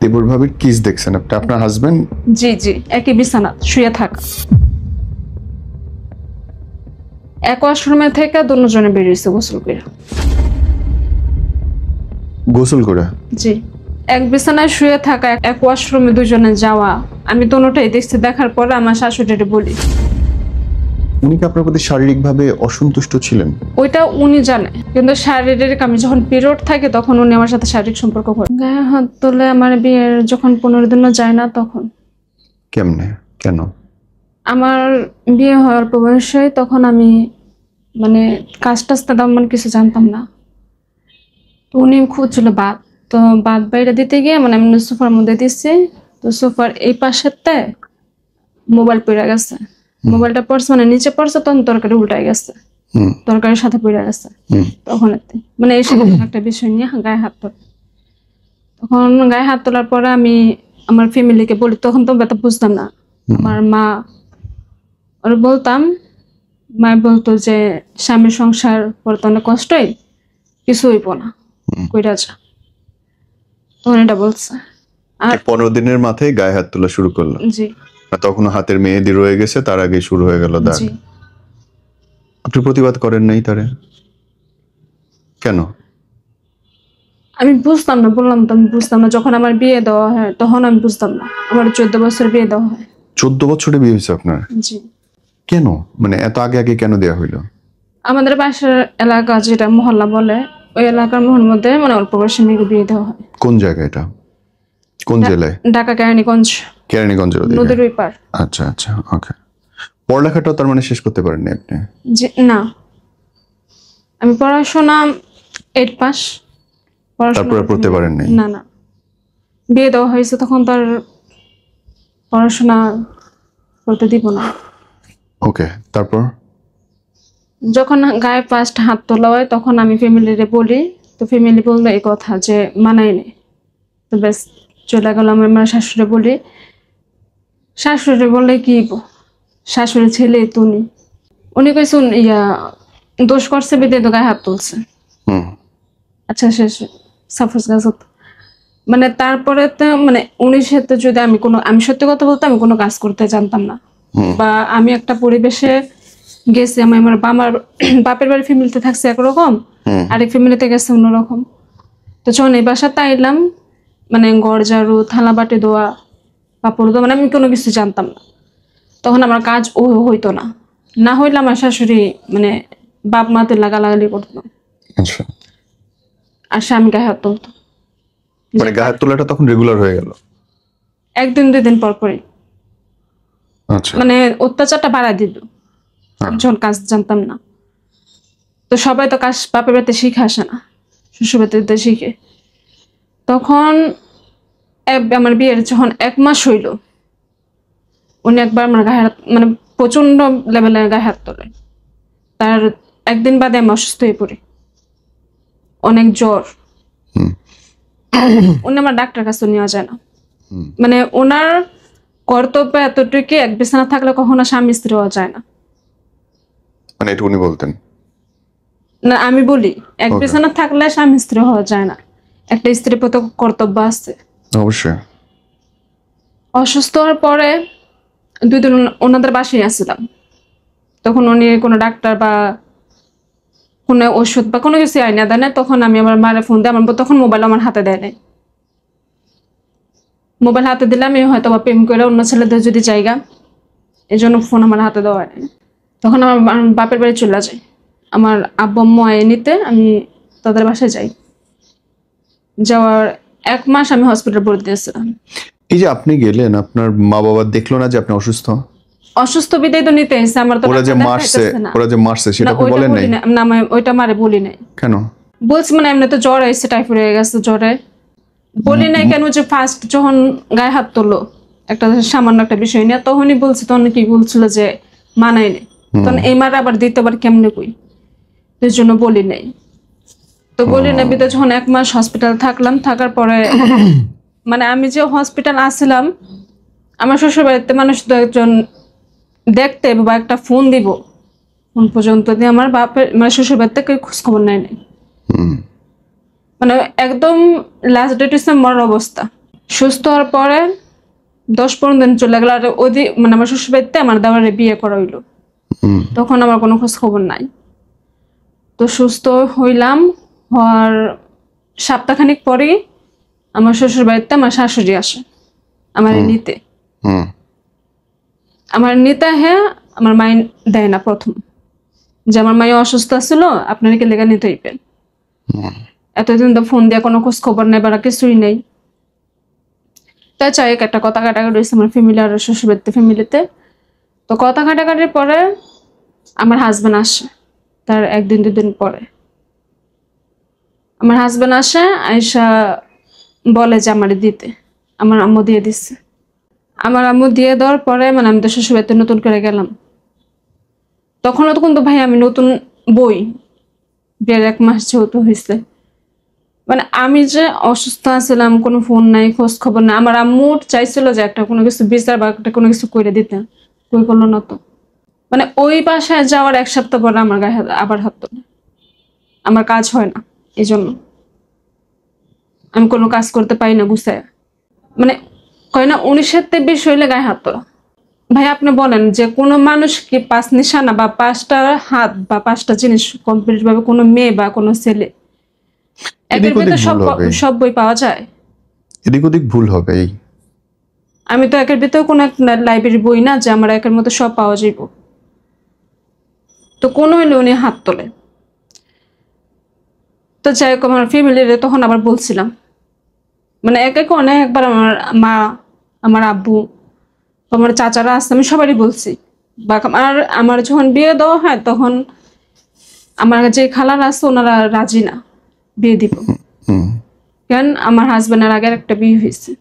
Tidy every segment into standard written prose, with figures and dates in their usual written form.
দেবর ভাবির কিস দেখছেন আপনি? আপনার হাজবেন্ড? জি জি, একই বিছানা শুয়ে থাকা। এক ওয়াশরুমে থেকে দুজনে বেরিয়েছে গোসল করে। গোসল করে? জি, এক বিছানায় শুয়ে থাকা, এক ওয়াশরুমে দুজনে যাওয়া। আমি দুটোটাই দেখছি। দেখার পরে আমার শাশুড়িকে বলি। উনি কি আপনার প্রতি শারীরিকভাবে অসন্তুষ্ট ছিলেন? ওইটা উনি জানে, কিন্তু শারীরিক, আমি যখন পিরিয়ড থাকে তখন উনি আমার সাথে শারীরিক সম্পর্ক করে। গায়ে হাত তোলে আমার বিয়ের যখন 15 দিনও যায় না তখন। কেমনে? কেন? আমার বিয়ে হওয়ার অল্প বয়সে, তখন আমি মানে কাজ টাজ তেমন কিছু জানতাম না। তো উনি খুঁজছিল বাদ, তো বাদ বাইরে দিতে গিয়ে মানে আমি সোফার মধ্যে দিচ্ছি, তো সোফার এই পাশেতে মোবাইল পড়ে গেছে। মোবাইলটা পড়ছে মানে নিচে পড়ছে, তখন তরকারি উল্টাই গেছে, তরকারির সাথে পড়ে গেছে। তখন মানে এই একটা বিষয় নিয়ে গায়ে হাত তোলে। তখন গায়ে হাত তোলার পরে আমি আমার ফ্যামিলিকে বলি, তখন তো ব্যথা বুঝতাম না। আমার মা ওর বলতাম, মা বলতো যে স্বামীর সংসার করতে অনেক কষ্টই, কিছু হইব না, কইরা যা। তখন এটা বলছে। আর 15 দিনের মাথায় গায়ে হাত তোলা শুরু করলো? জি। তখন হাতের মেহেদি রয়ে গেছে, তার আগে শুরু হয়ে গেল দাগ। আপনি প্রতিবাদ করেন নাই তারে? কেন? আমি বুঝতাম না, বললাম তো আমি বুঝতাম না। যখন আমার বিয়ে দেওয়া হয় তখন আমি বুঝতাম না। আমার 14 বছর বিয়ে দেওয়া হয়। 14 বছরে বিয়ে হয়েছে আপনার? জি। কেন, মানে এত আগে আগে কেন দেয়া হইলো? আমাদের পাশের এলাকা, যেটা মহল্লা বলে, ওই এলাকার মহল্লার মধ্যে মানে অল্প বয়সে মেয়েকে বিয়ে দেওয়া হয়। কোন জায়গা এটা? কোন জেলায়? ঢাকা কেরানীগঞ্জ। কেরানীগঞ্জের ওদিকে? নদীর ওই পার। আচ্ছা আচ্ছা, ওকে। পড়ালেখাটাও তার মানে শেষ করতে পারেননি আপনি? জি না, আমি পড়াশোনা 8 পাস। তারপরে পড়তে পারেন নাই? না না, বিয়ে দেওয়া হয়েছে তখন তার পড়াশোনা করতে দিব না। ওকে, তারপর? যখন গায়ে ফার্স্ট হাত তোলা হয় তখন আমি ফ্যামিলিরে বলি, তো ফ্যামিলি বললো এই কথা যে মানাই নেই। তো বেশ চলে গেলাম। আমার শাশুড়ি বলি, শাশুড়ি বললে কি শাশুড়ি ছেলে তুমি, উনি কইছে ইয়া দোষ করছে বিদে তো গায়ে হাত তুলছে। আচ্ছা শেষ সাফস গাছ। মানে তারপরে তো মানে উনির সাথে যদি আমি সত্যি কথা বলতে আমি কোনো কাজ করতে জানতাম না, বা আমি একটা পরিবেশে গেছি, আমি আমার বাপের বাড়ির ফ্যামিলিতে থাকছি একরকম, আরেক ফ্যামিলিতে গেছে অন্যরকম। তো যখন এই বাসাতে আইলাম, মানে ঘর ঝাড়ু, থালা বাটি ধোয়া, কাপড় ধোয়া, মানে আমি কোনো কিছু জানতাম না। তখন আমার কাজ হইতো না, না হইলে আমার শাশুড়ি মানে বাপ মাতে লাগালাগালি করতো। আচ্ছা। আর স্বামী গায়ে হাত তুলতো। মানে গায়ে হাত তোলাটা তখন রেগুলার হয়ে গেল? একদিন 2 দিন পর পরই। আচ্ছা। মানে অত্যাচারটা বাড়ায় দিল, যখন কাজ জানতাম না। তো সবাই তো কাজ বাপের বাড়িতে শিখে আসে না, শ্বশুর বাড়িতে শিখে। তখন আমার বিয়ের যখন 1 মাস হইল, উনি একবার আমার গায়ে হাত, মানে প্রচন্ড লেভেলে গায়ে হাত তোলে। তার একদিন বাদে আমি অসুস্থ হয়ে পড়ি, অনেক জ্বর। উনি আমার ডাক্তার কাছে নেওয়া যায় না। মানে ওনার কর্তব্য এতটুকু, এক বিছানা থাকলে কখনো স্বামী স্ত্রী হওয়া যায় না। মানে এটা উনি বলতেন? না, আমি বলি এক বিছানা থাকলে স্বামী স্ত্রী হওয়া যায় না, একটা স্ত্রীর প্রতি কর্তব্য আছে। অবশ্যই। অসুস্থ হওয়ার পরে 2 দিন ওনাদের বাসায় আসছিলাম। তখন উনি কোনো ডাক্তার বা কোনো ওষুধ বা কোনো কিছু আইনা দেয় না। তখন আমি আমার মারে ফোন দিই, আমার তখন মোবাইল আমার হাতে দেয় নাই। মোবাইল হাতে দিলে আমি হয়তো বা প্রেম করে অন্য ছেলেদের যদি জায়গা, এই জন্য ফোন আমার হাতে দেওয়া হয়। তখন আমার বাপের বাড়ি চলে যায়। আমার আব্বু আম্মু নিতে আমি তাদের বাসায় যাই। যাওয়ার 1 মাস আমি হসপিটাল ভর্তি দিয়েছিলাম। এই যে আপনি গেলেন, আপনার মা বাবা দেখলো না যে আপনি অসুস্থ? অসুস্থ বিদায় তো নিতে এসে আমার তো ওরা যে মারছে সেটা তো বলেন নাই? না, আমি ওইটা মারে বলি নাই। কেন? বলছি মানে এমনি তো জ্বর হয়েছে, টাইফয়েড হয়ে গেছে জ্বরে। বলি নাই কেন, যে ফার্স্ট যখন গায়ে হাত তুললো একটা সামান্য একটা বিষয় নিয়ে, তখনই বলছি। তখন কি বলছিল যে মানাই নেই। তখন এই মার আবার দ্বিতীয়বার কেমনে কই, এই জন্য বলি নাই। তো বলি না বিদায় যখন 1 মাস হসপিটাল থাকলাম, থাকার পরে মানে আমি যে হসপিটাল আসছিলাম, আমার শ্বশুর বাড়িতে মানুষ তো একজন দেখতে বা একটা ফোন দিব, ফোন পর্যন্ত দিয়ে আমার বাপের মানে শ্বশুর বাড়িতে কেউ খোঁজ খবর নেয় নাই। মানে একদম লাস্ট ডেট হচ্ছে মরার অবস্থা। সুস্থ হওয়ার পরে 10-15 দিন চলে গেল। আর ওই মানে আমার শ্বশুর বাড়িতে আমার দেওয়ারে বিয়ে করা হইলো। তখন আমার কোনো খোঁজ খবর নাই। তো সুস্থ হইলাম, হওয়ার সপ্তাহখানিক পরেই আমার শ্বশুর বাড়িতে আমার শাশুড়ি আসে আমার নিতে। আমার নিতে হ্যাঁ আমার মাই দেয় না প্রথম, যে আমার মাই অসুস্থ ছিল, আপনার কি লেখা নিতে হইবেন। এতদিন তো ফোন দিয়ে কোনো খোঁজ খবর নেই বা কিছুই নেই। তাই চাই একটা কথা কাটাকাটি রয়েছে আমার ফ্যামিলি আর শ্বশুর বাড়িতে ফ্যামিলিতে। তো কথা কাটাকাটির পরে আমার হাজবেন্ড আসে, তার 1-2 দিন পরে আমার হাজবেন্ড আসে, আয়সা বলে যে আমার দিতে। আমার আম্মু দিয়ে দিচ্ছে। আমার আম্মু দিয়ে দেওয়ার পরে মানে আমি তো শ্বশুরবাড়িতে নতুন করে গেলাম। তখনও তো কিন্তু ভাই আমি নতুন বই, বিয়ের 1 মাস যেহেতু হয়েছে, মানে আমি যে অসুস্থ আছিলাম, কোনো ফোন নাই, খোঁজ খবর নাই। আমার আম্মু চাইছিল যে একটা কোনো কিছু বিচার বা একটা কোনো কিছু করে দিতে, কই করলো না তো। মানে ওই বাসায় যাওয়ার 1 সপ্তাহ পরে আমার গায়ে আবার হাত তোলে। আমার কাজ হয় না, এই জন্য আমি কোনো কাজ করতে পারি না গুছায়। মানে কয় না 19-20 হইলে গায়ে হাত তোলা। ভাই আপনি বলেন যে কোনো মানুষ কি 5 নিশানা বা 5টা হাত বা 5টা জিনিস কমপ্লিট ভাবে কোনো মেয়ে বা কোনো ছেলে একের ভিতরে সব বই পাওয়া যায়? এদিক ওদিক ভুল হবে। আমি তো একের ভিতরে কোনো একটা লাইব্রেরি বই না যে আমার একের মধ্যে সব পাওয়া যাইব। তো কোনো হইলে উনি হাত তোলে। তো যাই হোক আমার ফ্যামিলির তখন আবার বলছিলাম, মানে অনেকবার আমার মা, আমার আব্বু, আমার চাচারা আসছে, আমি সবারই বলছি। বা আমার যখন বিয়ে দেওয়া হয় তখন আমার যে খালারা আছে ওনারা রাজি না বিয়ে দিব। কেন আমার হাজবেন্ডের আগের একটা বিয়ে হয়েছে।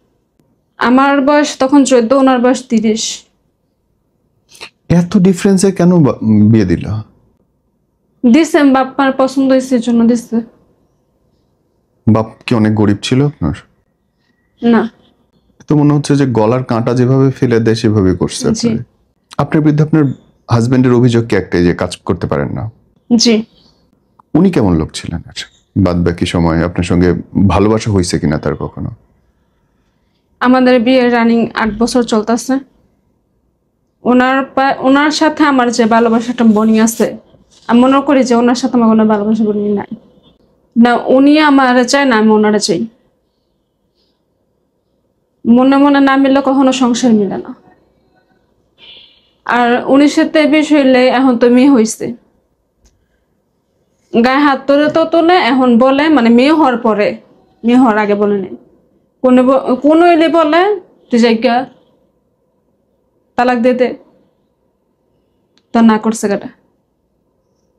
আমার বয়স তখন 14, ওনার বয়স 30। এত ডিফারেন্সে কেন বিয়ে দিল? দিছে বাপ্পার পছন্দ হয়েছে জন্য দিছে। বাপ কি অনেক গরিব ছিল আপনার? না, তো মনে হচ্ছে যে গলার কাঁটা যেভাবে ফেলে দেয় সেভাবে করছে। আপনার বিরুদ্ধে আপনার হাজবেন্ডের অভিযোগ কি একটাই যে কাজ করতে পারেন না? জি। উনি কেমন লোক ছিলেন? বাদ বাকি সময় আপনার সঙ্গে ভালোবাসা হয়েছে কিনা তার কখনো? আমাদের বিয়ে রানিং 8 বছর চলতেছে। ওনার সাথে আমার যে ভালোবাসাটা বনি আছে, আমি মনে করি যে ওনার সাথে আমার কোনো ভালোবাসা বনি নাই। না উনি আমার চায় না আমি ওনারা চাই। মনে মনে না মিললে কখনো সংসার মিলে না। আর 19-20 হইলে এখন তো মেয়ে হয়েছে, গায়ে হাত তোলে তো তোলে। এখন বলে মানে মেয়ে হওয়ার পরে, মেয়ে হওয়ার আগে বলে নেই, কোন এলে বলে তুই জায়গা তালাক দিয়ে দে, তা না করছে গাটা।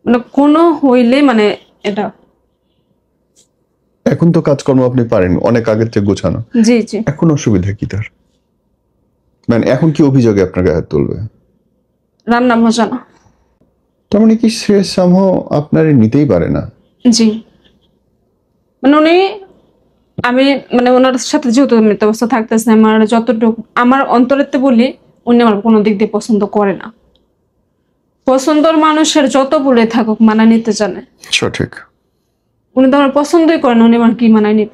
মানে কোনো হইলে মানে এটা। এখন তো কাজকর্ম আপনি পারেন অনেক আগের থেকে গোছানো। জি জি। এখন অসুবিধা কি তার? মানে এখন কি অভিযোগে আপনার গায়ে হাত তুলবে? রান্না মজা না। তার মানে কি সে সামহাও আপনার নিতেই পারে না? জি, মানে উনি, আমি মানে ওনার সাথে যেহেতু মৃত অবস্থা থাকতেছে, আমার যতটুকু আমার অন্তরেতে বলি, উনি আমার কোনো দিক দিয়ে পছন্দ করে না। পছন্দের মানুষের যত বলে থাকুক মানায় নিতে জানে। সঠিক। উনি তো আমার পছন্দই করেন, উনি আমার কি মানায় নিব?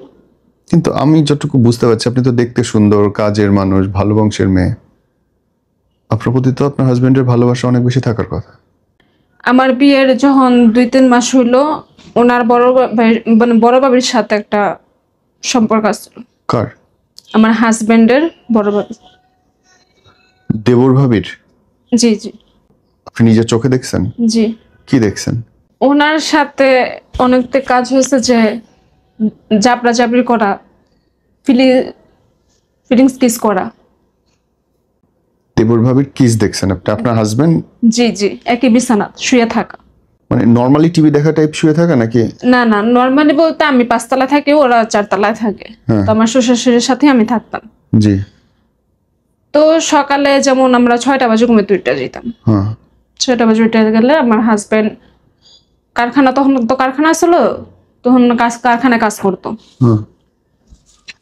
কিন্তু আমি যতটুকু বুঝতে পারছি আপনি তো দেখতে সুন্দর, কাজের মানুষ, ভালো বংশের মেয়ে। আপনার প্রতি তো আপনার হাজবেন্ডের ভালোবাসা অনেক বেশি থাকার কথা। আমার বিয়ের যখন 2-3 মাস হইলো, ওনার বড় বাবির সাথে একটা সম্পর্ক আছিল। কার? আমার হাজবেন্ডের বড় বাবি। দেবর ভাবির? জি জি। আপনি নিজের চোখে দেখছেন? জি। কি দেখছেন? ওনার সাথে অনেকটা কাজ হয়েছে যে জাবরা জাবরি করা, ফিলিংস কিস করা। দেবর ভাবির কিস দেখছেন আপনি? আপনার হাজবেন্ড? জি জি, একই বিছানা শুয়ে থাকা। মানে নরমালি টিভি দেখা টাইপ শুয়ে থাকা নাকি? না না, নরমালি বলতে আমি 5 তলায় থাকি, ওরা 4 তলায় থাকে। তো আমার শ্বশুরের সাথে আমি থাকতাম। জি। তো সকালে যেমন আমরা 6টা বাজে ঘুমে তুইটা যেতাম। 6টা বাজে উঠে গেলে আমার হাজবেন্ড কারখানা, তখন তো কারখানা ছিল, তখন কারখানায় কাজ করতো।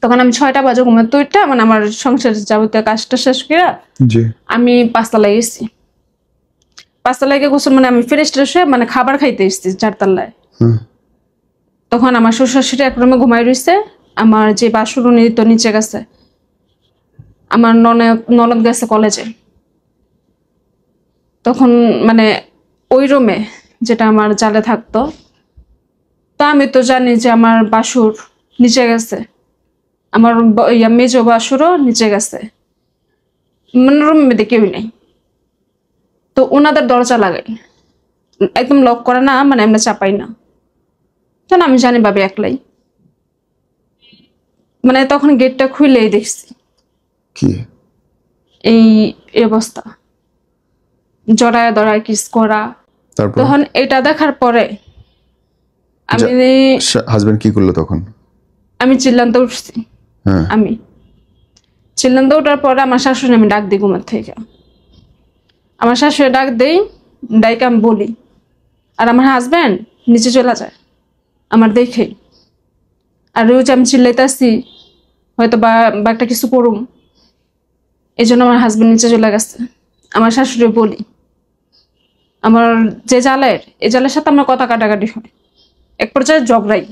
তখন আমি 6টা বাজে ঘুমে তুইটা মানে আমার সংসারের যাবতীয় কাজটা শেষ করে আমি 5 তলায় গেছি। 5 তলায় গিয়ে গোসল মানে আমি ফ্রেশ ট্রেশ হয়ে মানে খাবার খাইতে এসেছি 4 তলায়। তখন আমার শ্বশুর শাশুড়ি এক রুমে ঘুমাই রয়েছে, আমার যে বাসুর উনি তো নিচে গেছে। আমার ননদ গেছে কলেজে, তখন মানে ওই রুমে যেটা আমার জালে থাকতো, তা আমি তো জানি যে আমার বাসুর নিচে গেছে, আমার মেজ বাসুরও নিচে গেছে, মানে রুমের মধ্যে কেউই নেই। তো ওনাদের দরজা লাগাই, একদম লক করে না, মানে আমরা চাপাই না, তখন আমি জানি ভাবি একলাই। মানে তখন গেটটা খুলেই দেখছি কি এই অবস্থা, জড়ায় দড়ায় কিস করা। তারপর তখন এটা দেখার পরে আমি হাজবেন্ড কি করলো তখন? আমি চিল্লানতে উঠছি। হ্যাঁ, আমি চিল্লানতে ওঠার পরে আমার শাশুড়ি আমি ডাক দিই ঘুমের থেকে। আমার শাশুড়ি ডাক দেই, ডাইকে আমি বলি, আর আমার হাজব্যান্ড নিচে চলে যায় আমার দেখেই। আর রোজ আমি চিল্লাইতেছি হয়তো বা একটা কিছু করুম, এই জন্য আমার হাজব্যান্ড নিচে চলে গেছে। আমার শাশুড়ি বলি, আমার যে জালের, এই জালের সাথে আমার কথা কাটাকাটি হয়, এক পর্যায়ে ঝগড়াই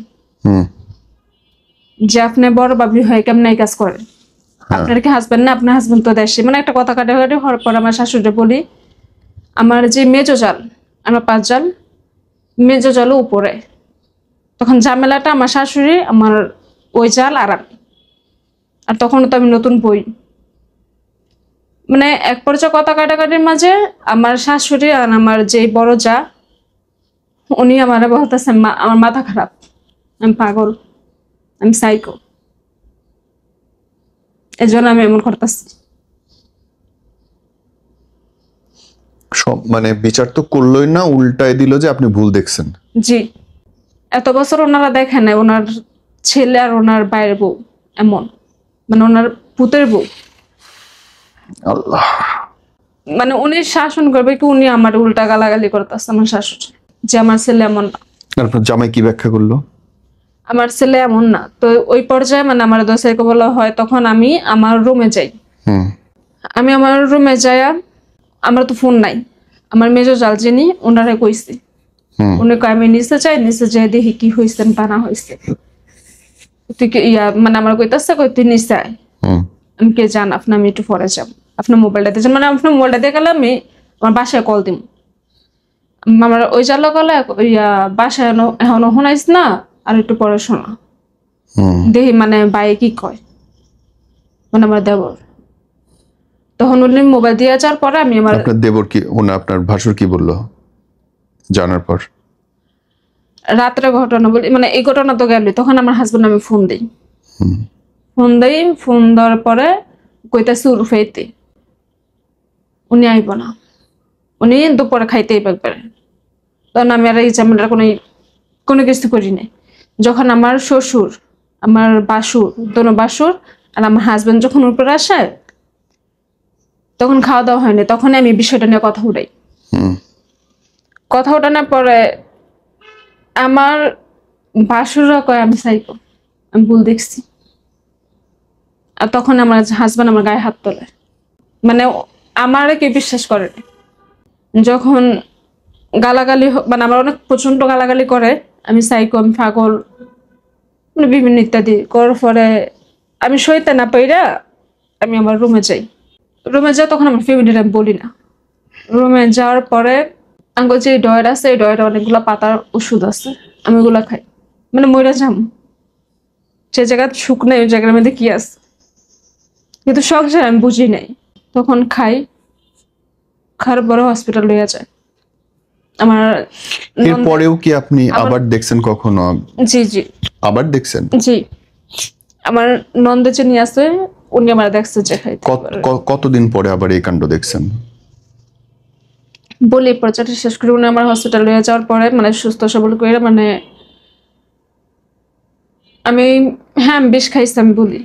যে আপনি বড় বাবি হয়ে কেমন এই কাজ করেন, আপনার কি হাজবেন্ড না, আপনার হাজবেন্ড তো দেশে, মানে একটা কথা কাটাকাটি হওয়ার পর আমার শাশুড়ি বলি, আমার যে মেজো জাল, আমার 5 জাল, মেজো জালও উপরে। তখন ঝামেলাটা আমার শাশুড়ি, আমার ওই জাল আর আমি, আর তখন তো আমি নতুন বই। মানে এক পর্যায়ে কথা কাটাকাটির মাঝে আমার শাশুড়ি আর আমার যে বড় যা, উনি আমার বলতেছে আমার মাথা খারাপ, আমি পাগল, আমি সাইকো, এই জন্য আমি এমন করতেছি। সব মানে বিচার তো করলোই না, উল্টায় দিল যে আপনি ভুল দেখছেন। জি, এত বছর ওনারা দেখেন না ওনার ছেলে আর ওনার বাইরের বউ এমন, মানে ওনার পুতের বউ, আল্লাহ। মানে উনি শাসন করবে কি, উনি আমার উল্টা গালাগালি করতেছে আমার শাশুড়ি, যে আমার ছেলে এমন না। আপনার জামাই কি ব্যাখ্যা করলো? আমার ছেলে এমন না। তো ওই পর্যায়ে মানে আমার দোষেরকে বলা হয়, তখন আমি আমার রুমে যাই। আমি আমার রুমে যাই, আমার তো ফোন নাই, আমার মেজো জাল যিনি ওনারে কইছি, উনি কয় আমি নিচে যাই, নিচে যাই দেখি কি হয়েছে বা না হয়েছে। তুই কি মানে আমার কইতাছে, কই তুই নিচে আয়। আমি কে জান আপনি, আমি একটু পরে যাবো, আপনার মোবাইলটা দিয়ে, মানে আপনার মোবাইলটা দিয়ে গেলে আমি আমার বাসায় কল দিব। আমার ওই জালো গেলে বাসায় এখনো শোনাইস না, আর একটু পরে শোনা দেখি মানে বাই কি কয়, মানে আমার দেবর। তখন উনি মোবাইল দিয়ে যাওয়ার পরে আমি আমার আপনার দেবর কি, আপনার ভাসুর কি বললো জানার পর? রাত্রে ঘটনা বলি, মানে এই ঘটনা তো গেল, তখন আমার হাজবেন্ড আমি ফোন দিই, ফোন দেওয়ার পরে কইতাছি উরফাইতে, উনি আইব না, উনি দুপুরে খাইতেই পারবে। তখন আমি আর এই ঝামেলার কোনো কিছু করি নাই। যখন আমার শ্বশুর, আমার বাসুর, দোনো বাসুর আর আমার হাজবেন্ড যখন উপরে আসে, তখন খাওয়া দাওয়া হয়নি, তখন আমি বিষয়টা নিয়ে কথা উঠাই। কথা উঠানোর পরে আমার বাসুররা কয় আমি সাইকো, আমি ভুল দেখছি। আর তখন আমার হাজবেন্ড আমার গায়ে হাত তোলে, মানে আমার কেউ বিশ্বাস করে। যখন গালাগালি, মানে আমার অনেক প্রচন্ড গালাগালি করে, আমি সাইকো, আমি পাগল, মানে বিভিন্ন ইত্যাদি করার পরে আমি সইতে না পাইরা আমি আমার রুমে যাই। রুমে যাই, তখন আমার ফ্যামিলির আমি বলি না। রুমে যাওয়ার পরে আঙ্গুল যে ডয়ের আছে, এই ডয়ের অনেকগুলা পাতার ওষুধ আছে, আমি ওগুলা খাই, মানে মরে যাম, সে জায়গা সুখ নেই, ওই জায়গার মধ্যে কি আছে, কিন্তু সংসার আমি বুঝি নাই। তখন খাই, খাওয়ার পরে হসপিটাল লইয়া যায়। আমার এরপরেও কি আপনি আবার দেখছেন কখনো? জি জি আবার দেখছেন? জি, আমার নন্দে যে নিয়ে আছে, উনি আমার দেখছে যে খাইতে। কতদিন পরে আবার এই কাণ্ড দেখছেন? বলি পর্যায়টা শেষ করে উনি আমার হসপিটাল লইয়া যাওয়ার পরে, মানে সুস্থ সবল করে, মানে আমি হ্যাঁ বিষ খাইছি আমি বলি।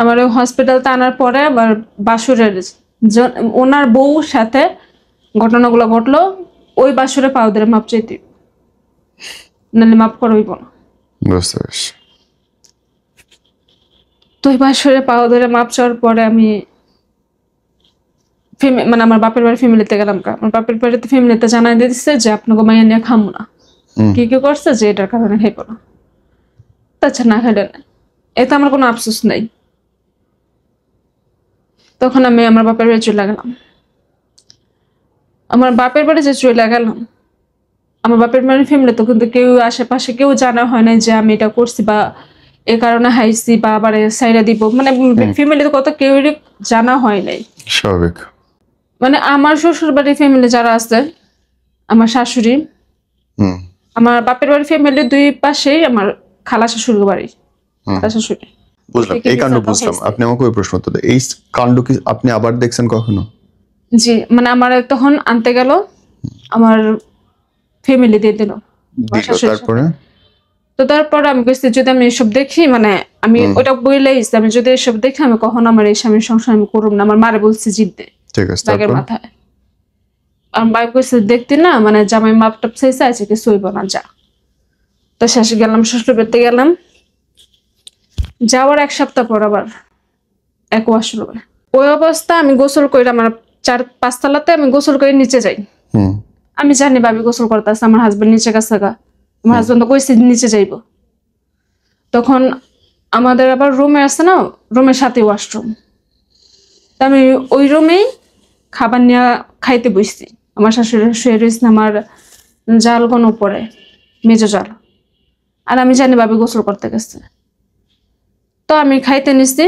আমার হসপিটালতে আনার পরে আবার বাসুরের ওনার বউর সাথে ঘটনাগুলো ঘটলো, ওই বাসুরে পাও ধরে মাপ চাইতে, নাহলে মাপ করইব না। বুঝতে পারছি। তো ওই বাসুরে পাও ধরে মাপ চাওয়ার পরে আমি মানে আমার বাপের বাড়ি ফ্যামিলিতে গেলাম। আমার বাপের বাড়িতে ফ্যামিলিতে জানাই দিয়ে দিচ্ছে যে আপনাকে মাইয়া নিয়ে খামো না, কি কি করছে যে এটার কারণে খাইব না, আচ্ছা না খাইলে না, এতে আমার কোনো আফসোস নেই। তখন আমি আমার বাপের বাড়ি চলে গেলাম। আমার বাপের বাড়ি যে চলে গেলাম, আমার বাপের বাড়ির ফ্যামিলি তো কিন্তু কেউ আশেপাশে কেউ জানা হয় নাই যে আমি এটা করছি বা এ কারণে হাইছি বা আবার সাইরা দিব, মানে ফ্যামিলিতে কত কেউ জানা হয় নাই। স্বাভাবিক। মানে আমার শ্বশুর বাড়ির ফ্যামিলি যারা আছে, আমার শাশুড়ি, হুম আমার বাপের বাড়ির ফ্যামিলি দুই পাশেই আমার খালা শাশুড়ি বাড়ি, খালা শাশুড়ি। বুঝলাম, এই কাণ্ড বুঝলাম। আপনি আমাকে ওই প্রশ্ন উত্তর দেন, এই কাণ্ড কি আপনি আবার দেখছেন কখনো? জি, মানে আমার তখন আনতে গেল, আমার ফ্যামিলি দিয়ে দিল। তারপরে তো তারপর আমি কইছি যদি আমি এসব দেখি, মানে আমি ওটা বইলেই আমি যদি এসব দেখি আমি কখনো আমার এই স্বামীর সংসার আমি করব না। আমার মারে বলছি জিদ্দে, ঠিক আছে। রাগের তারপর মাথায় আমার ভাই কইছে দেখতে না, মানে জামাই মাপ টাপ চাইছে, আছে কিছু হইব না, যা। তো শেষে গেলাম, শ্বশুর বাড়িতে গেলাম। যাওয়ার 1 সপ্তাহ পর আবার এক ওয়াশরুম, ওই অবস্থা আমি গোসল করে, আমার 4-5 তলাতে আমি গোসল করে নিচে যাই। আমি জানি ভাবি গোসল করতেছে, আমার হাজবেন্ড নিচে গেছে গা, আমার হাজবেন্ড তো কইছে নিচে যাইব। তখন আমাদের আবার রুমে আছে না, রুমের সাথে ওয়াশরুম, আমি ওই রুমেই খাবার নিয়ে খাইতে বসছি। আমার শাশুড়ি শুয়ে রয়েছে আমার জাল কোন উপরে, মেজো জাল, আর আমি জানি ভাবি গোসল করতে গেছে। তো আমি খাইতে নিছি,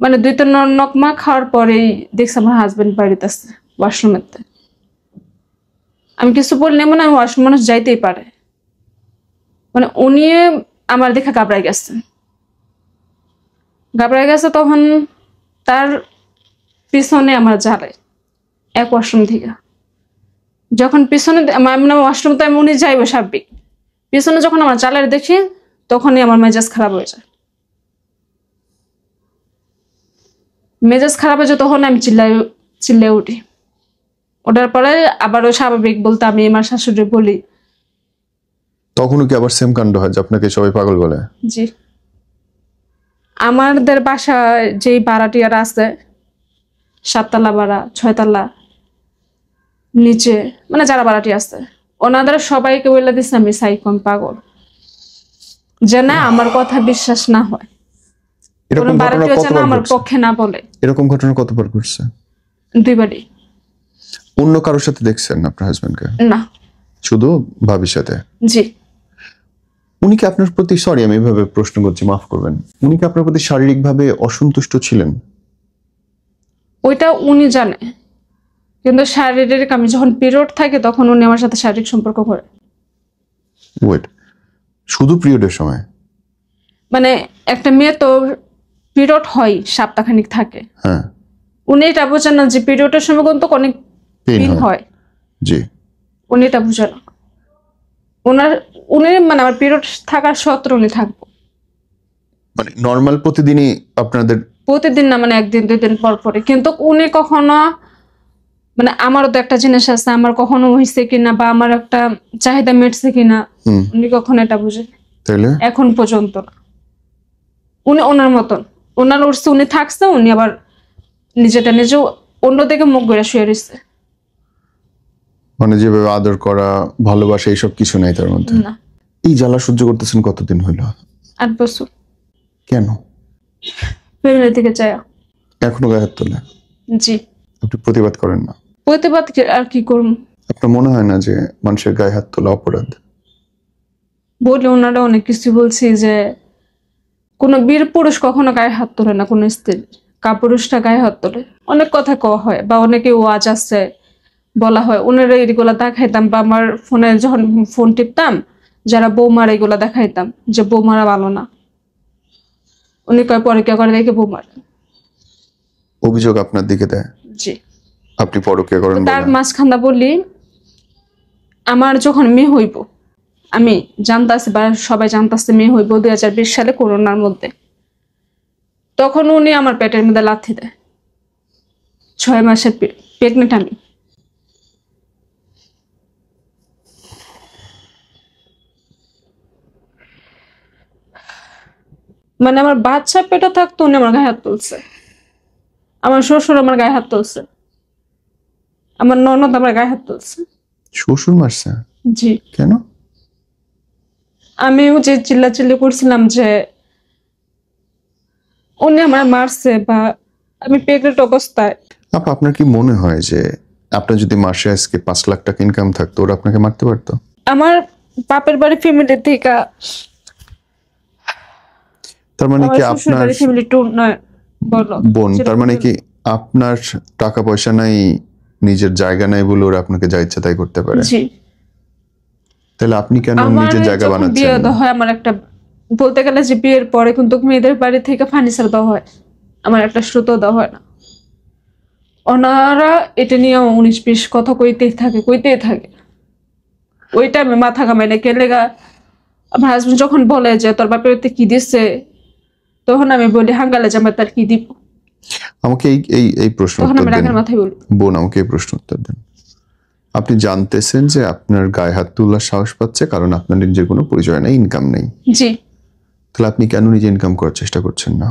মানে 2-3 নকমা খাওয়ার পরেই দেখছি আমার হাজবেন্ড বাড়িতে আছে ওয়াশরুমেতে। আমি কিছু বললে মনে হয় ওয়াশরুম মানুষ যাইতেই পারে, মানে উনি আমার দেখে ঘাবড়াই গেছে। তখন তার পিছনে আমার জালে এক ওয়াশরুম থেকে, যখন পিছনে ওয়াশরুম তো উনি যাইবো স্বাভাবিক, পিছনে যখন আমার জালের দেখি তখনই আমার মেজাজ খারাপ হয়ে যায়। তখন আমি চিল্লাই উঠি। ওটার পরে আবারও স্বাভাবিক বলতে আমি আমার শাশুড়ি বলি। তখনও কি আবার সেম কাণ্ড হয় যে আপনাকে সবাই পাগল বলে? জি, আমাদের বাসায় যেই ভাড়াটিয়ারা আছে, 7 তলা ভাড়া, 6 তলা নিচে, মানে যারা ভাড়াটি আছে, ওনাদের সবাইকে বলে দিচ্ছে আমি সাইকন পাগল, যে না আমার কথা বিশ্বাস না হয়, এরকম ঘটনা কতবার আমার ঘটছে? পক্ষে না বলে। এরকম ঘটনা কতবার ঘটছে? 2 বারই। অন্য কারোর সাথে দেখছেন আপনার হাজবেন্ডকে? না। শুধু ভাবির সাথে? জি। উনি কি আপনার প্রতি, সরি আমি এভাবে প্রশ্ন করছি, মাফ করবেন, উনি কি আপনার প্রতি শারীরিকভাবে অসন্তুষ্ট ছিলেন? ওইটা উনি জানে, কিন্তু শারীরিক, আমি যখন পিরিয়ড থাকে তখন উনি আমার সাথে শারীরিক সম্পর্ক করে। ওয়েট, শুধু পিরিয়ডের সময়? মানে একটা মেয়ে তো পিরিয়ড হয়, সপ্তাহখানিক থাকে, হ্যাঁ। উনি এটা বোঝেন না যে পিরিয়ডের সময় কিন্তু অনেক পেইন হয়। জি। উনি এটা বুঝে না। উনি মানে আমার পিরিয়ড থাকার সত্ত্বেও উনি থাকবো, মানে নর্মাল প্রতিদিনই আপনাদের? প্রতিদিন না, মানে 1-2 দিন পর পরে। কিন্তু উনি কখনো, মানে আমারও তো একটা জিনিস আছে, আমার কখনো হয়েছে কিনা বা আমার একটা চাহিদা মিটছে কিনা, উনি কখনো এটা বুঝে তাইলে এখন পর্যন্ত না। উনি ওনার মতন, ওনার উঠছে, উনি থাকছে, উনি আবার নিজেটা নিজে অন্যদিকে মুখ ঘুরে শুয়ে রয়েছে। মানে যেভাবে আদর করা, ভালোবাসা, এইসব কিছু নাই তার মধ্যে? না। এই জ্বালা সহ্য করতেছেন কতদিন হইলো? 8 বছর। কেন? ফ্যামিলি থেকে চায়। এখনো গায়ে হাত তোলে? জি। আপনি প্রতিবাদ করেন না? প্রতিবাদ আর কি করব? আপনার মনে হয় না যে মানুষের গায়ে হাত তোলা অপরাধ? বলে ওনারা অনেক কিছু বলছি যে কোনো বীর পুরুষ কখনো গায়ে হাত তোলে না কোনো স্ত্রী, কাপুরুষটা গায়ে হাত তোলে। অনেক কথা কওয়া হয় বা অনেকে ওয়াজ আছে বলা হয়, ওনারা এগুলা দেখাইতাম, বা আমার ফোনে যখন ফোন টিপতাম যারা বৌমার এগুলা দেখাইতাম যে বৌমারা ভালো না, উনি কয় পরকিয়া করে দেখে বৌমার অভিযোগ আপনার দিকে দেয়? জি। আপনি পরকিয়া করেন তার বলে? মাঝখানটা বলি, আমার যখন মেয়ে হইব, আমি জানতাছি বা সবাই জানতাছে মেয়ে হইব 2020 সালে করোনার মধ্যে, তখন উনি আমার পেটের মধ্যে লাথি দেয়। 6 মাসের প্রেগনেন্ট আমি। মানে আমার বাচ্চা পেটে থাকতো উনি আমার গায়ে হাত তুলছে, আমার শ্বশুর আমার গায়ে হাত তুলছে, আমার ননদ আমার গায়ে হাত তুলছে। শ্বশুর মারছে? জি। কেন? আমি যে চিল্লাচিল্লি করছিলাম যে উনি আমার মারছে বা আমি প্রেগনেন্ট অবস্থায়। আপা, আপনার কি মনে হয় যে আপনার যদি মাসে আজকে 5 লাখ টাকা ইনকাম থাকতো, ওরা আপনাকে মারতে পারতো? আমার বাপের বাড়ি ফ্যামিলি থেকে, তার মানে আমার কি শ্বশুর আপনার বাড়ি ফ্যামিলি টু নয়, বলো বোন, যেটা তার মানে বলো। কি আপনার টাকা পয়সা নাই, নিজের জায়গা নাই বলে ওরা আপনাকে যা ইচ্ছা তাই করতে পারে? জি। তাহলে আপনি কেন আমার নিজের জায়গা যখন বিয়ে বানাচ্ছেন না? দেওয়া হয়, আমার একটা, বলতে গেলে যে বিয়ের পরে কিন্তু মেয়েদের বাড়ি থেকে ফার্নিচার দেওয়া হয়, আমার একটা সুতো দেওয়া হয় না। ওনারা এটা নিয়ে 19-20 কথা কইতেই থাকে। ওই টাইমে মাথা ঘামাই না কেলেগা। আমার হাজবেন্ড যখন বলে যে তোর বাপের বাড়িতে কি দিচ্ছে, তখন আমি বলি হাঙ্গালে জামাই তার কি দিব, আমাকে এই এই এই প্রশ্ন তখন উত্তর আমি দেন। রাগের মাথায় বলি। বোন, আমাকে এই প্রশ্ন উত্তর দেন। আপনি জানতেছেন যে আপনার গায়ে হাত তোলার সাহস পাচ্ছে কারণ আপনার নিজের কোনো পরিচয় নেই, ইনকাম নেই। জি। তাহলে আপনি কেন নিজে ইনকাম করার চেষ্টা করছেন না?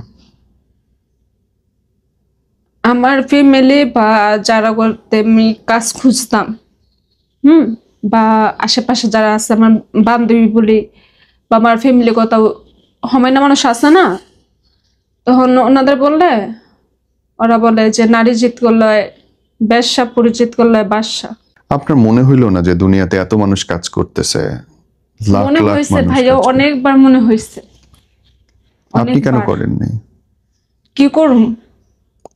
আমার ফ্যামিলি বা যারা করতে আমি কাজ খুঁজতাম, বা আশেপাশে যারা আছে আমার বান্ধবী বলি, বা আমার ফ্যামিলি কথা হয় না, মানুষ আছে না, তখন ওনাদের বললে ওরা বলে যে নারী জিত করলে বেশ্যা, পরিচিত করলে বাদশা। আপনার মনে হইলো না যে দুনিয়াতে এত মানুষ কাজ করতেছে, লাখ মনে লাখ হয়েছে মানুষ ভাইয়া, কাজ করে, অনেকবার মনে হয়েছে। আপনি কেন অনেকবার। করেননি? কি করুম?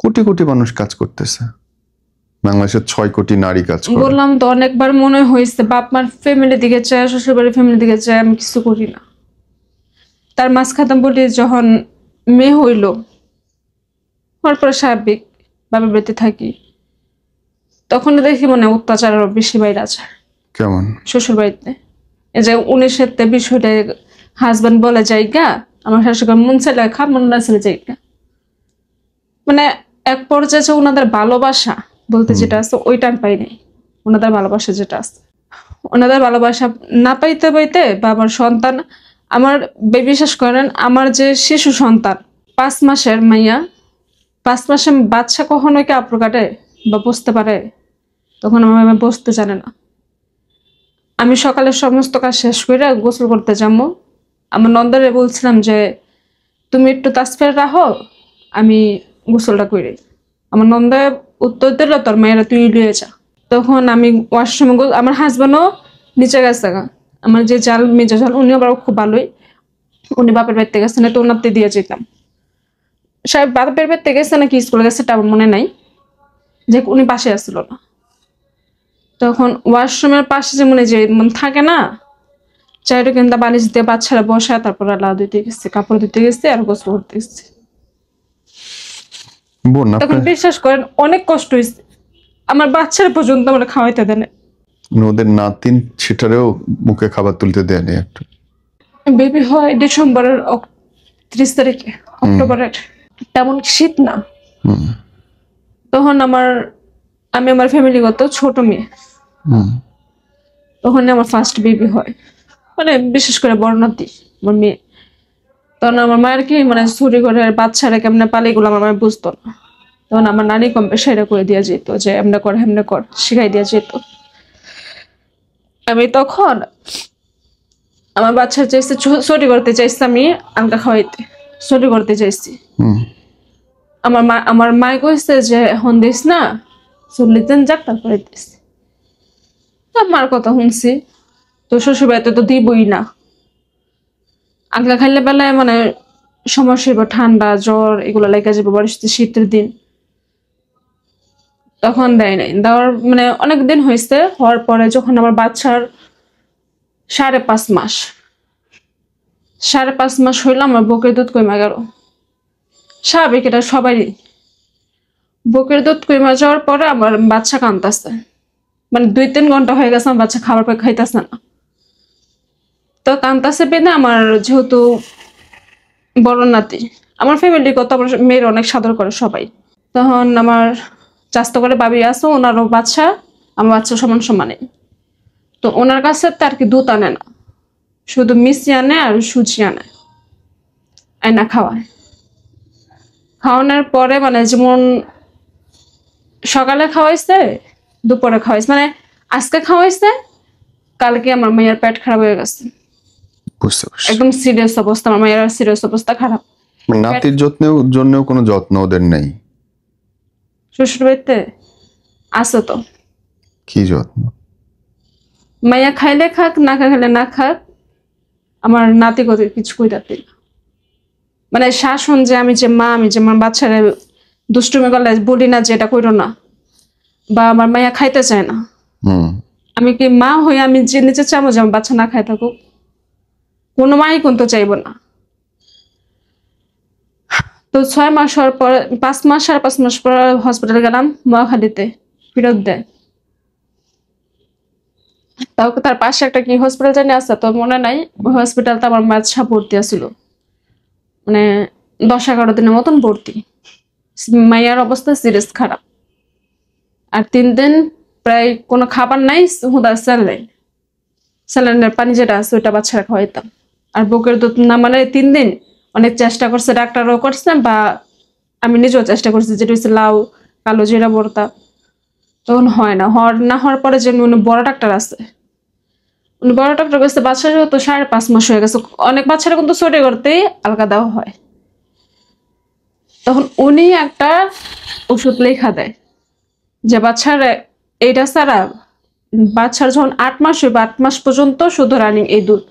কোটি কোটি মানুষ কাজ করতেছে, বাংলাদেশের 6 কোটি নারী কাজ করে। বললাম তো অনেকবার মনে হয়েছে, বাপ মার ফ্যামিলি দিকে চায়, শ্বশুর বাড়ির ফ্যামিলি দিকে চায়, আমি কিছু করি না। তার মাঝখানে বলি যখন মেয়ে হইলো, হওয়ার পরে স্বাভাবিক বাবার বাড়িতে থাকি, তখন দেখি মনে হয় অত্যাচার আরো বেশি বাইরে আছে কেমন? শ্বশুর বাড়িতে। এই যে 19-20 হইলে হাজবেন্ড বলে যাইগা, আমার শাশুড়ি মন চাইলে খাপ, মন না চাইলে যাইগা। মানে এক পর্যায়ে যে ওনাদের ভালোবাসা বলতে যেটা আছে, ওইটা আমি পাই নাই। ওনাদের ভালোবাসা যেটা আছে, ওনাদের ভালোবাসা না পাইতে পাইতে, বা আমার সন্তান, আমার বিশ্বাস করেন, আমার যে শিশু সন্তান 5 মাসের মাইয়া, 5 মাসের বাচ্চা কখনো কি আপড় কাটে বা বসতে পারে? তখন আমার বসতে জানে না। আমি সকালে সমস্ত কাজ শেষ করে গোসল করতে যাবো, আমার নন্দরে বলছিলাম যে তুমি একটু তাসফির রাখো, আমি গোসলটা করি। আমার নন্দে উত্তর দিল তোর মায়েরা তুই লিয়ে যা। তখন আমি ওয়াশরুমে, আমার হাজবেন্ডও নিচে গেছে গা, আমার যে জাল মেজো জাল, উনি আবার খুব ভালোই, উনি বাপের বাড়িতে গেছে, না তো ওনাতে দিয়ে যেতাম। সাহেব বাপের বাড়িতে গেছে নাকি স্কুলে গেছে এটা আমার মনে নাই, যে উনি পাশে আসছিল না। তখন ওয়াশরুমের পাশে যে মনে যে থাকে না, চাইটা কিন্তু বালিশ দিয়ে বাচ্চারা বসায়, তারপর লাউ দিতে গেছে, কাপড় দিতে গেছে, আর গোসল করতে গেছে। বোন, তখন আপনার বিশ্বাস করেন অনেক কষ্ট হয়েছে, আমার বাচ্চারা পর্যন্ত আমরা খাওয়াইতে দেন। ওদের নাতিন সেটারেও মুখে খাবার তুলতে দেয়নি একটু? বেবি হয় ডিসেম্বরের 30 তারিখে, অক্টোবরের, তেমন শীত না। তখন আমি আমার ফ্যামিলিগত ছোট মেয়ে, তখন আমার ফার্স্ট বেবি হয়, মানে বিশেষ করে বড় নাতি আমার মেয়ে। তখন আমার মায়ের কি মানে চুরি করে বাচ্চারা কেমনে পালে, এগুলো আমার মায়ের বুঝতো না। তখন আমার নানি কম সেটা করে দেওয়া যেত, যে এমনি কর হেমনে কর, শিখাই দেওয়া যেত। আমি তখন আমার বাচ্চা চাইছে, চুরি করতে চাইছি, আমি আলগা খাওয়াইতে চুরি করতে চাইছি। আমার মায় কইছে যে এখন দিস না, চল্লিশ যাক তারপরে দিস। মার কথা শুনছি, তো শ্বশুর বাড়িতে তো দিবই না। আগলা খাইলে বেলায় মানে সমস্যা হইব, ঠান্ডা জ্বর এগুলো লেগে যাবে, শীতের দিন। তখন দেয় নাই, দেওয়ার মানে অনেকদিন হয়েছে। হওয়ার পরে যখন আমার বাচ্চার 5.5 মাস, 5.5 মাস হইলো, আমার বুকের দুধ কমে গেল। স্বাভাবিক, এটা সবারই। বুকের দুধ কমে যাওয়ার পরে আমার বাচ্চা কাঁদতেছে, মানে 2-3 ঘন্টা হয়ে গেছে আমার বাচ্চা খাবার পর খাইতেছে না। তো কান্তাসে পেনে, আমার যেহেতু বড় নাতি, আমার ফ্যামিলি কত, আমার মেয়ের অনেক সাদর করে সবাই। তখন আমার চাস্ত করে বাবি আছে, ওনারও বাচ্চা, আমার বাচ্চা সমান সমানে। তো ওনার কাছে তার কি দুধ আনে না, শুধু মিষ্টি আনে আর সুজি আনে, আয়না খাওয়ায়। খাওয়ানোর পরে মানে যেমন সকালে খাওয়াইছে, দুপুরে খাওয়াইছে, মানে আজকে খাওয়াইছে, কালকে আমার মেয়ের পেট খারাপ হয়ে গেছে, বুঝতে পারছি। একদম সিরিয়াস অবস্থা, আমার মেয়ের সিরিয়াস অবস্থা খারাপ। নাতির যত্নেও জন্যও কোনো যত্ন ওদের নেই? শ্বশুর বাড়িতে আসো তো, কি যত্ন? মাইয়া খাইলে খাক, না খাইলে না খাক, আমার নাতি গতি কিছু কইতাতে না। মানে শাসন, যে আমি যে মা, আমি যে আমার বাচ্চারা দুষ্টুমি করলে বলি না যে এটা কইরো না, বা আমার মাইয়া খাইতে চায় না, হুম। আমি কি মা হয়ে আমি যে নিচে চাবো যে আমার বাচ্চা না খাই থাকুক? কোনো মাই কিন্তু চাইবো না। তো 6 মাস হওয়ার পর, 5 মাস 5.5 মাস পর হসপিটালে গেলাম মহাখালীতে, ফেরত দেয়। তাও তার পাশে একটা কি হসপিটাল জানি আছে, তো মনে নাই। ওই হসপিটালটা আমার বাচ্চা ভর্তি আছিল, মানে 10-11 দিনের মতন ভর্তি। মাইয়ার অবস্থা সিরিয়াস খারাপ। আর 3 দিন প্রায় কোনো খাবার নাই, হুদা স্যালাইন, স্যালাইনের পানি যেটা আছে ওইটা বাচ্চারা খাওয়াইতাম। আর বুকের দুধ না, মানে 3 দিন অনেক চেষ্টা করছে, ডাক্তারও করছে, বা আমি নিজেও চেষ্টা করছি, যেটা হচ্ছে লাউ, কালো জিরা ভর্তা, তখন হয় না। হওয়ার পরে যে উনি বড় ডাক্তার আছে, উনি বড় ডাক্তার কাছে বাচ্চা তো 5.5 মাস হয়ে গেছে, অনেক বাচ্চারা কিন্তু ছোট করতেই আলগা দেওয়া হয়। তখন উনি একটা ওষুধ লেখা দেয় যে বাচ্চার এইটা ছাড়া, বাচ্চার যখন 8 মাস হইবে 8 মাস পর্যন্ত শুধু রানিং এই দুধ,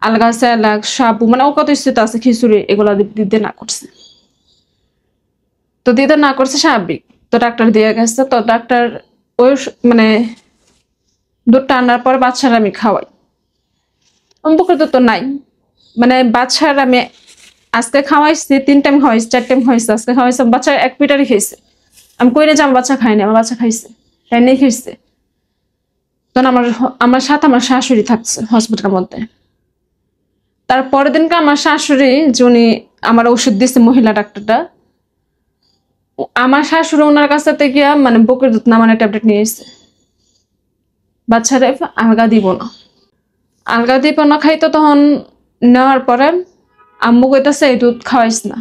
আলগা স্যালাক, সাবু, মানে ও কত স্থিত আছে, খিচুড়ি, এগুলা দিতে না করছে। তো দিতে না করছে স্বাভাবিক, তো ডাক্তার দিয়ে গেছে। তো ডাক্তার ওই মানে দুধটা আনার পর বাচ্চারা আমি খাওয়াই। বুকের দুধ তো নাই, মানে বাচ্চার আমি আজকে খাওয়াইছি 3 টাইম খাওয়াইছি, 4 টাইম খাওয়াইছি, আজকে খাওয়াইছি, বাচ্চা 1 পিটারই খেয়েছে। আমি কই না যে আমার বাচ্চা খায়নি, আমার বাচ্চা খাইছে, তাই নিয়ে খেয়েছে। তখন আমার সাথে আমার শাশুড়ি থাকছে হসপিটালের মধ্যে। তারপরের দিনকে আমার শাশুড়ি, যিনি আমার ওষুধ দিচ্ছে, মহিলা ডাক্তারটা, আমার শাশুড়ি ওনার কাছ থেকে গিয়া মানে বুকের দুধ নামানোর ট্যাবলেট নিয়ে এসেছে। বাচ্চারা আলগা দিব না, আলগা দিব না খাইতো। তখন নেওয়ার পরে আম্মু কইতাছে এই দুধ খাওয়াইস না।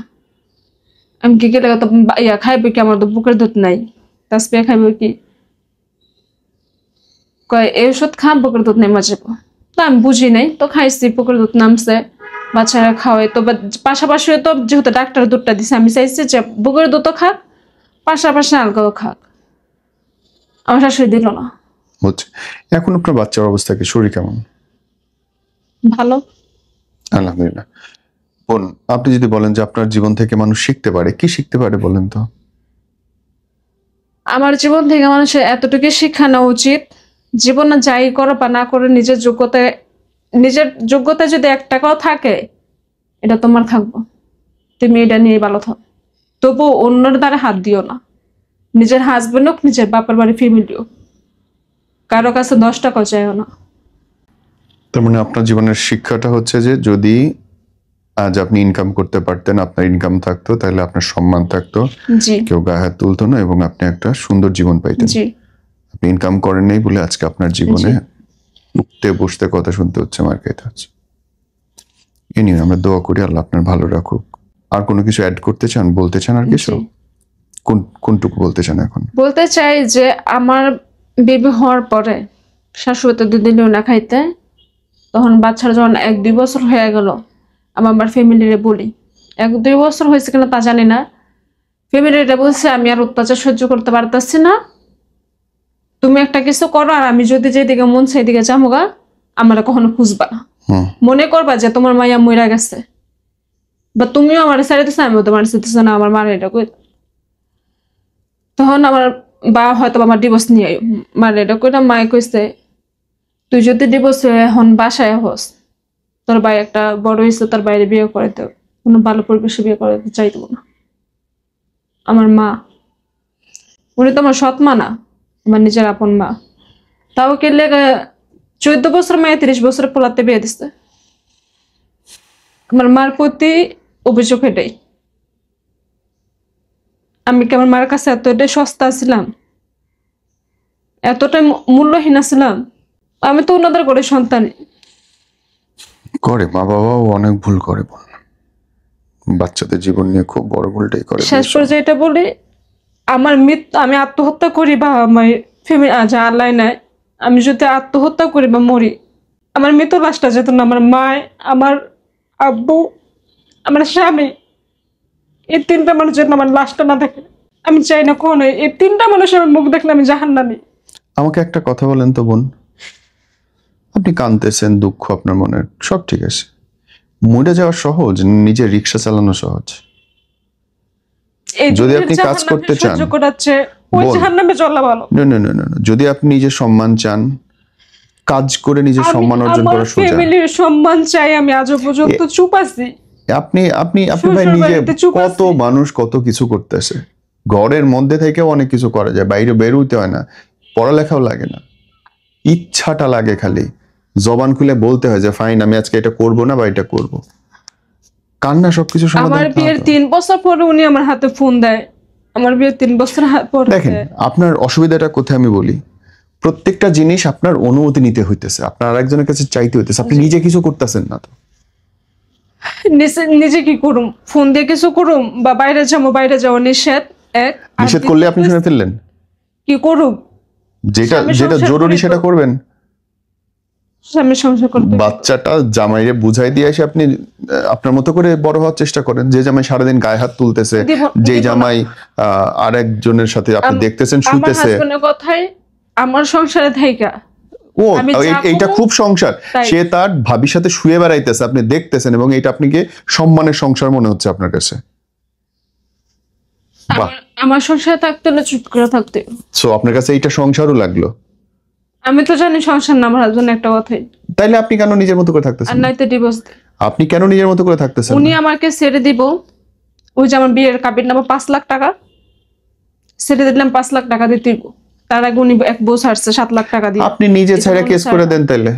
আমি কি গেলে তো খাইবে কি, আমার তো বুকের দুধ নাই, তাসপিয়া খাইবে কি, কয় এই ওষুধ খা, বুকের দুধ নেমে যাবো। তো আমি বুঝি নাই, তো খাইছি, বুকের দুধ নামছে, বাচ্চারা খাওয়াই। তো পাশাপাশি তো যেহেতু ডাক্তার দুধটা দিছে, আমি চাইছি যে বুকের দুধও খাক, পাশাপাশি আলগাও খাক। আমার শাশুড়ি দিল না। হচ্ছে। এখন আপনার বাচ্চার অবস্থা কি, শরীর কেমন? ভালো। আলহামদুলিল্লাহ। বোন, আপনি যদি বলেন যে আপনার জীবন থেকে মানুষ শিখতে পারে, কি শিখতে পারে বলেন তো? আমার জীবন থেকে মানুষের এতটুকু শিক্ষা নেওয়া উচিত, জীবনে যাই করো বা না করে নিজের যোগ্যতায় যদি 1 টাকাও থাকে, এটা তোমার থাকবো, তুমি এটা নিয়ে ভালো থাকো। তবু অন্যের দ্বারা হাত দিও না, নিজের হাজবেন্ড হোক, নিজের বাপের বাড়ি ফ্যামিলি হোক, কারো কাছে 10 টাকাও চাইও না। তার মানে আপনার জীবনের শিক্ষাটা হচ্ছে যে যদি আজ আপনি ইনকাম করতে পারতেন, আপনার ইনকাম থাকতো, তাহলে আপনার সম্মান থাকতো, জি কেউ গায়ে হাত তুলতো না, এবং আপনি একটা সুন্দর জীবন পাইতেন। জি আপনি ইনকাম করেন নাই বলে আজকে আপনার জীবনে উঠতে বসতে কথা শুনতে হচ্ছে, মার খাইতে হচ্ছে। এ নিয়ে আমরা দোয়া করি আল্লাহ আপনার ভালো রাখুক। আর কোনো কিছু অ্যাড করতে চান, বলতে চান আর কিছু? জি। কোনটুকু বলতে চান এখন? বলতে চাই যে আমার বেবি হওয়ার পরে শাশুড়ি তো 2 দিনও না খাইতে, তখন বাচ্চার যখন 1-2 বছর হয়ে গেল, আমার ফ্যামিলিরে বলি, 1-2 বছর হয়েছে কিনা তা জানি না, ফ্যামিলিটা বলছে আমি আর অত্যাচার সহ্য করতে পারতেছি না, তুমি একটা কিছু করো, আর আমি যদি যেদিকে মন সেদিকে যামোগা, আমরা কখনো খুঁজবা না, মনে করবা যে তোমার মাইয়া মইরা গেছে, বা তুমিও আমার ছেড়ে দিচ্ছ, আমিও তোমার ছেড়ে না, আমার মার এটা কই। তখন আমার বাবা হয়তো আমার ডিভোর্স নিয়ে মার এটা কইটা, মায়ে কইছে তুই যদি ডিভোর্স হয়ে এখন বাসায় হস, তোর ভাই একটা বড় হয়েছে, তার বাইরে বিয়ে করে দেব, কোনো ভালো পরিবেশে বিয়ে করে চাইতো না। আমার মা, উনি তো আমার সৎ মা না, আমার নিজের আপন মা, তাও কেলে 14 বছর মেয়ে 30 বছর পোলাতে বিয়ে দিচ্ছে। আমার মার প্রতি অভিযোগ এটাই, আমি কি আমার মার কাছে এতটাই সস্তা ছিলাম, এতটাই মূল্যহীন ছিলাম? আমি তো ওনাদের করে সন্তান। করে, মা বাবাও অনেক ভুল করে, বাচ্চাদের জীবন নিয়ে খুব বড় ভুলটাই করে। শেষ পর্যায়ে এটা বলি, আমার মৃত্যু, আমি আত্মহত্যা করি বা আমার ফ্যামিলি যা আল্লাহ নাই, আমি যদি আত্মহত্যা করি বা মরি, আমার মৃত্যু লাশটা যেত না আমার মা, আমার আব্বু, আমার স্বামী, এই 3টা মানুষের জন্য আমার লাশটা না থাকে। আমি চাই না কখনো এই তিনটা মানুষের মুখ দেখলে আমি জাহান্নামী। আমাকে একটা কথা বলেন তো বোন, আপনি কাঁদতেছেন, দুঃখ আপনার মনের, সব ঠিক আছে, মরে যাওয়া সহজ, নিজের রিক্সা চালানো সহজ। এই যদি দুনিয়ার আপনি কাজ জাহান্নামে করতে চান, সহ্য করাচ্ছে, ওই বল। জাহান্নামে চলা ভালো। না না না না না, যদি আপনি নিজের সম্মান চান, কাজ করে নিজের আমি সম্মান অর্জন আমার করা সোজা। ফ্যামিলির সম্মান চাই, আমি আজও পর্যন্ত চুপ আছি। আপনি আপনি আপনি ভাই শ্বশুর নিজে, বাড়িতে চুপ কত আছি। মানুষ কত কিছু করতেছে, ঘরের মধ্যে থেকেও অনেক কিছু করা যায়, বাইরে বের হইতে হয় না, পড়ালেখাও লাগে না, ইচ্ছাটা লাগে খালি, জবান খুলে বলতে হয় যে ফাইন আমি আজকে এটা করব না বা এটা করব। কান্না সবকিছু আমার সমাধান বিয়ের হয়। 3 বছর পরে উনি আমার হাতে ফোন দেয়, আমার বিয়ের 3 বছর পরে। দেখেন আপনার অসুবিধাটা কোথায় আমি বলি, প্রত্যেকটা জিনিস আপনার অনুমতি নিতে হইতেছে, আপনার আরেকজনের কাছে চাইতে হইতেছে, আপনি নিজে কিছু করতেছেন না তো। নিজে কি করুম, ফোন দিয়ে কিছু করুম, বা বাইরে যাবো, বাইরে যাওয়া নিষেধ এক। আর নিষেধ করলে আপনি শুনে ফেললেন, কি করুম, যেটা স্বামী যেটা সংসার জরুরি করি তো। সেটা করবেন। স্বামী সংসার করতে বাচ্চাটা জামাইরে বুঝাই দিয়ে এসে আপনি আপনার মতো করে বড় হওয়ার চেষ্টা করেন। যে জামাই সারাদিন গায়ে হাত তুলতেছে, যে দিব না। জামাই আরেকজনের সাথে আপনি দেখতেছেন আমার শুইতেছে, হাজবেন্ডের কথাই আমার সংসারে থাইকা ও আমি যা এইটা করবো খুব সংসার, তাই। সে তার ভাবির সাথে শুয়ে বেড়াইতেছে, আপনি দেখতেছেন, এবং এটা আপনাকে সম্মানের সংসার মনে হচ্ছে আপনার কাছে। বাহ, আমার সংসারে থাকতে হলে চুপ করে থাকতে। সো আপনার কাছে এইটা সংসারও লাগলো। আমি তো জানি সংসার না, আমার হাজবেন্ড একটা কথাই। তাইলে আপনি কেন নিজের মতো করে আর থাকতেছেন? নাইতে ডিভোর্স। আপনি কেন নিজের মতো করে থাকতেছেন? উনি আমাকে ছেড়ে দিব, ওই যে আমার বিয়ের কাবির নামা 5 লাখ টাকা ছেড়ে দিলাম, 5 লাখ টাকা দিতে দিব। তার আগে উনি এক বউ ছাড়ছে 7 লাখ টাকা দিয়ে। আপনি নিজে ছেড়ে কেস করে দেন তাইলে।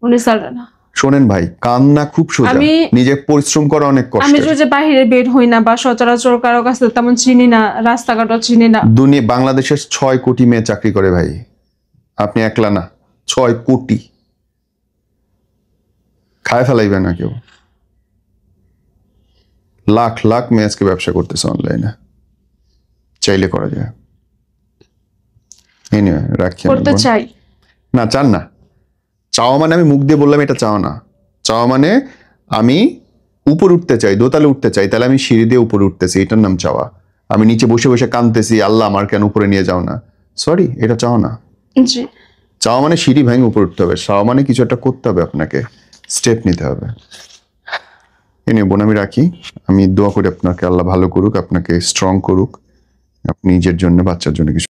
উনি ছাড়ে না। শোনেন ভাই, কান্না খুব সোজা, নিজে পরিশ্রম করা অনেক আমি কষ্ট। যে বাইরে বের হই না, বা সচরাচর কারো কাছে তেমন চিনি না, রাস্তাঘাটও চিনি না। দুনিয়া বাংলাদেশের 6 কোটি মেয়ে চাকরি করে ভাই, আপনি একলা না, 6 কোটি। খায় ফেলাইবে না কেউ, লাখ লাখ মেয়ে আজকে ব্যবসা করতেছে অনলাইনে, চাইলে করা যায়। এনিওয়ে রাখি আমি করতে বোন। চাই না চান না, চাওয়া মানে আমি মুখ দিয়ে বললাম এটা চাওয়া না, চাওয়া মানে আমি উপরে উঠতে চাই, দোতলে উঠতে চাই, তাহলে আমি সিঁড়ি দিয়ে উপরে উঠতেছি, এটার নাম চাওয়া। আমি নিচে বসে বসে কাঁদতেছি, আল্লাহ আমার কেন উপরে নিয়ে যাও না, সরি, এটা চাওয়া না। জি। চাওয়া মানে সিঁড়ি ভেঙে উপরে উঠতে হবে, চাওয়া মানে কিছু একটা করতে হবে, আপনাকে স্টেপ নিতে হবে। এ নিয়ে বোন আমি রাখি, আমি দোয়া করি আপনাকে আল্লাহ ভালো করুক, আপনাকে স্ট্রং করুক, আপনি নিজের জন্য বাচ্চার জন্য কিছু